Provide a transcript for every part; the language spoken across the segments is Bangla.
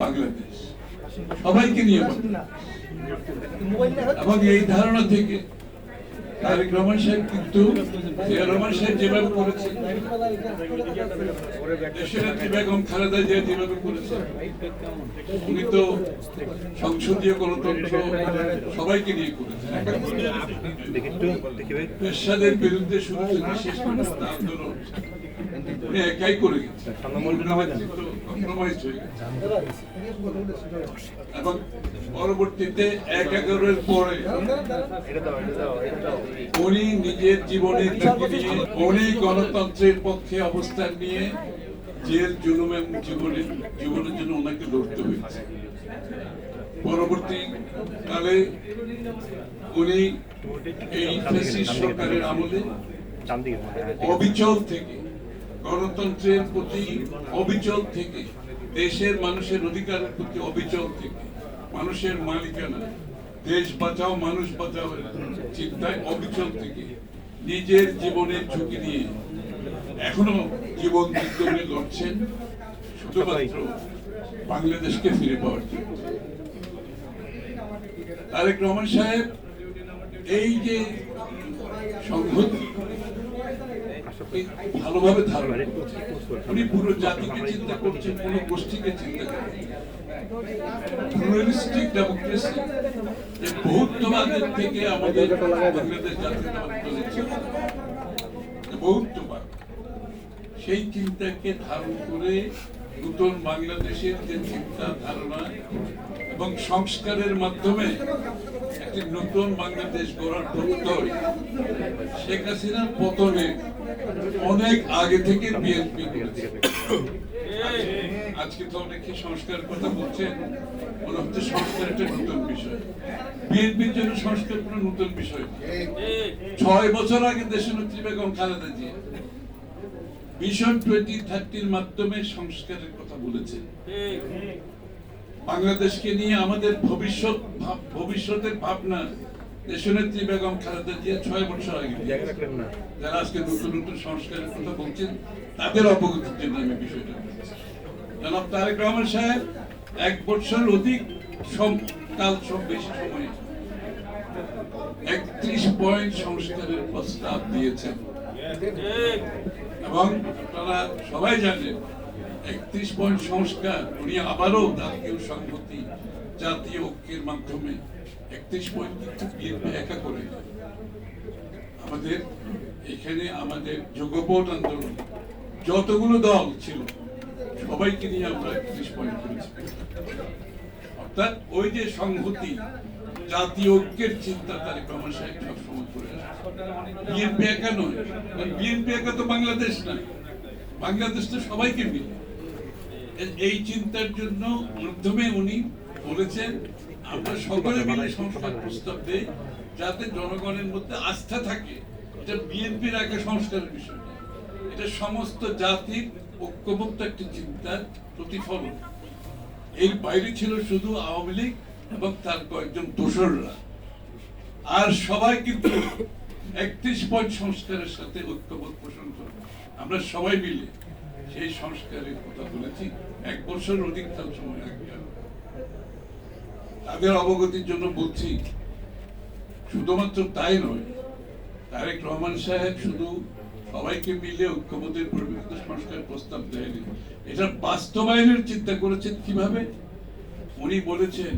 বাংলাদেশ সবাইকে নিয়ে এবং এই ধারণা থেকে তারেক রহমান সাহেব কিন্তু জিয়া রহমান সাহেব যেভাবে করেছেন, দেশনেত্রী বেগম খালেদা জিয়া যেভাবে করেছেন, উনি তো সংসদীয় গণতন্ত্র সবাইকে নিয়ে করেছেন। এরশাদের বিরুদ্ধে শুরু থেকে শেষ পর্যন্ত আন্দোলন উনি একাই করে গেছেন, এবং পরবর্তীতে ১/১১ পরে উনি নিজের জীবনের ঝুঁকি নিয়ে উনি গণতন্ত্রের পক্ষে অবস্থান নিয়ে জেল জুলুম এবং জীবনের জন্য ওনাকে লড়তে হয়েছে। পরবর্তীকালে উনি এই ফ্যাসিস্ট সরকারের আমলে অবিচল থেকে গণতন্ত্রের প্রতি অবিচল থেকে, দেশের মানুষের অধিকারের প্রতি অবিচল থেকে, মানুষের মালিকানা, দেশ বাঁচাও মানুষ বাঁচাও চিন্তায় অবিচল থেকে নিজের জীবনের ঝুঁকি নিয়ে এখনো জীবন যুদ্ধ নিয়ে লড়ছেন শুধুমাত্র বাংলাদেশকে ফিরে পাওয়ার জন্য। তারেক রহমান সাহেব এই যে সংহতি ভালোভাবে ধারণা করছেন, উনি পুরো জাতিকে চিন্তা করছেন, কোন গোষ্ঠীকে চিন্তা করছেন। প্লুরালিস্টিক ডেমোক্রেসি, যে বহুত্ববাদের থেকে আমাদের বাংলাদেশ জাতীয়তাবাদী দলের চিন্তা, বহুত্ববাদ, সেই চিন্তাকে ধারণ করে নতুন বাংলাদেশের যে চিন্তা ধারণা এবং সংস্কারের মাধ্যমে একটি নতুন বাংলাদেশ গড়ার প্রত্যয় শেখ হাসিনার পতনে অনেক আগে থেকে বিএনপি করেছে। আজকে তো অনেকে সংস্কারের কথা বলছেন, মনে হচ্ছে সংস্কার একটা নতুন বিষয়। বিএনপির জন্য সংস্কার কোনো নতুন বিষয় না। 6 বছর আগে দেশনেত্রী বেগম খালেদা জিয়া ভিশন 2030 মাধ্যমে সংস্কারের কথা বলেছেন। বাংলাদেশকে নিয়ে আমাদের ভবিষ্যতের ভাবনা দেশনেত্রী বেগম খালেদা জিয়া 6 বছর আগে, যারা আজকে নতুন নতুন সংস্কারের কথা বলছেন তাদের অবগতির জন্য আমি বিষয়টা বলছি। জনাব তারেক রহমান সাহেব 1 বছর অধিক বেশি সময়ে 31 পয়েন্ট সংস্কারের প্রস্তাব দিয়েছেন, এবং আপনারা সবাই জানেন 31 পয়েন্ট সংস্কার উনি আবারও জাতীয় সংহতি, জাতীয় ঐক্যের মাধ্যমে 31 পয়েন্ট কিন্তু বিএনপি একা করে। আমাদের এখানে আমাদের যুগপৎ আন্দোলন যতগুলো দল ছিল সবাইকে নিয়ে আমরা 31 পয়েন্ট করেছি। অর্থাৎ ওই যে সংহতি, জাতীয় ঐক্যের চিন্তা তারেক রহমান সাহেব সবসময় করে আসছে। বিএনপি একা নয়, বিএনপি একা তো বাংলাদেশ না, বাংলাদেশ তো সবাইকে মিলে। এই চিন্তার জন্য মাধ্যমে উনি বলেছেন আমরা সকলে মিলে সংস্কার প্রস্তাব দেই, যাতে জনগণের মধ্যে আস্থা থাকে। এটা বিএনপির একা সংস্কারের বিষয় না, এটা সমস্ত জাতির ঐক্যবদ্ধ একটি চিন্তার প্রতিফলন। এর বাইরে ছিল শুধু আওয়ামী লীগ এবং তার কয়েকজন দোসররা, আর সবাই কিন্তু 31 পয়েন্ট সংস্কারের সাথে ঐক্যবোধ পোষণ করে আমরা সবাই মিলে সেই সংস্কারের কথা বলেছি 1 বছর অধিককাল সময় আগে। তাদের অবগতির জন্য বলছি, শুধুমাত্র তাই নয়, তারেক রহমান সাহেব শুধু সবাইকে মিলে ঐক্যবোধের পরিপ্রেক্ষিতে সংস্কার প্রস্তাব দেয়নি, এটা বাস্তবায়নের চিন্তা করেছেন। কিভাবে? উনি বলেছেন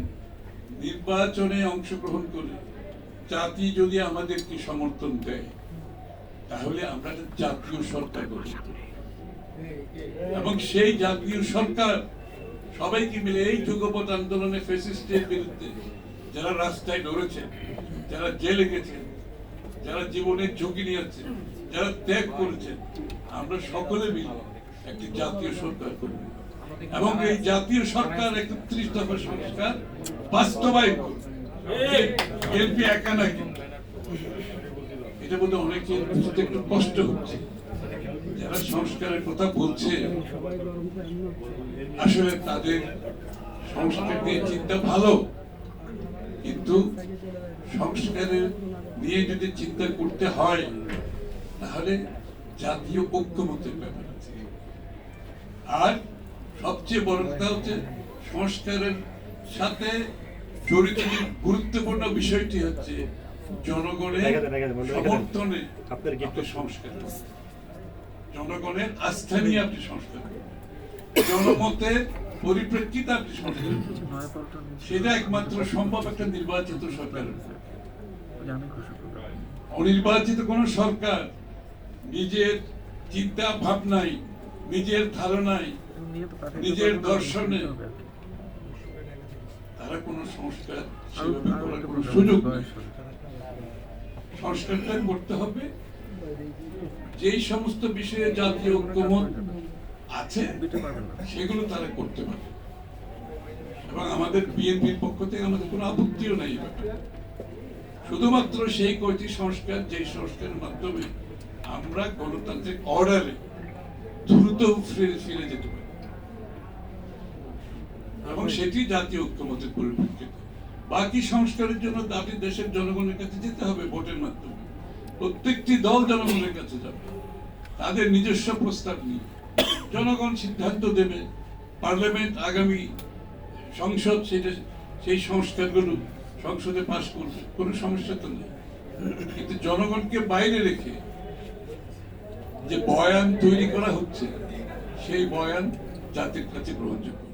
নির্বাচনে অংশগ্রহণ করে জাতি যদি আমাদেরকে সমর্থন দেয় তাহলে আমরা জাতীয় সরকার গঠন করি, এবং সেই জাতীয় সরকার সবাইকে মিলে এই যুগপৎ আন্দোলনে ফ্যাসিস্টের বিরুদ্ধে যারা রাস্তায় লড়েছেন, যারা জেলে গেছেন, যারা জীবনের ঝুঁকি নিয়েছেন, যারা ত্যাগ করেছেন, আমরা সকলে মিলে একটি জাতীয় সরকার করব, এবং এই জাতীয় সরকার 31 দফা সংস্কার বাস্তবায়ন করবে। বিএনপি একা নাকি, এটা বলতে অনেকে একটু কষ্ট হচ্ছে। যারা সংস্কারের কথা বলছে আসলে তাদের সংস্কার নিয়ে চিন্তা ভালো, কিন্তু সংস্কারের নিয়ে যদি চিন্তা করতে হয় তাহলে জাতীয় ঐক্যমতের ব্যাপার আছে। আর সবচেয়ে বড় কথা হচ্ছে সংস্কারের সাথে জড়িত গুরুত্বপূর্ণ বিষয়টি হচ্ছে জনগণের সমর্থনে আপনার সংস্কার, জনগণের আস্থা নিয়ে আপনি সংস্কার, জনমতের পরিপ্রেক্ষিতে আপনি সংস্কার, সেটা একমাত্র সম্ভব একটা নির্বাচিত সরকারের। অনির্বাচিত কোন সরকার নিজের চিন্তা ভাবনায়, নিজের ধারণায়, নিজের দর্শনে তারা কোন সংস্কার সেভাবে করার কোন সুযোগ নেই। সংস্কারটা করতে হবে যেই সমস্ত বিষয়ে জাতীয় ঐক্যমত আছে সেগুলো তারা করতে পারে, এবং আমাদের বিএনপির পক্ষ থেকে আমাদের কোনো আপত্তিও নাই। শুধুমাত্র সেই কয়টি সংস্কার, যে সংস্কারের মাধ্যমে আমরা গণতান্ত্রিক অর্ডারে দ্রুত ফিরে যেতে পারি, এবং সেটি জাতীয় ঐক্যমতের পরিপ্রেক্ষিতে। বাকি সংস্কারের জন্য দাবি দেশের জনগণের কাছে যেতে হবে ভোটের মাধ্যমে। প্রত্যেকটি দল জনগণের কাছে যাবে তাদের নিজস্ব প্রস্তাব নিয়ে, জনগণ সিদ্ধান্ত দেবে। পার্লামেন্ট আগামী সংসদ সেটা সেই সংস্কারগুলো সংসদে পাশ করবে, কোনো সমস্যা তো নেই। কিন্তু জনগণকে বাইরে রেখে যে বয়ান তৈরি করা হচ্ছে সেই বয়ান জাতির কাছে গ্রহণযোগ্য।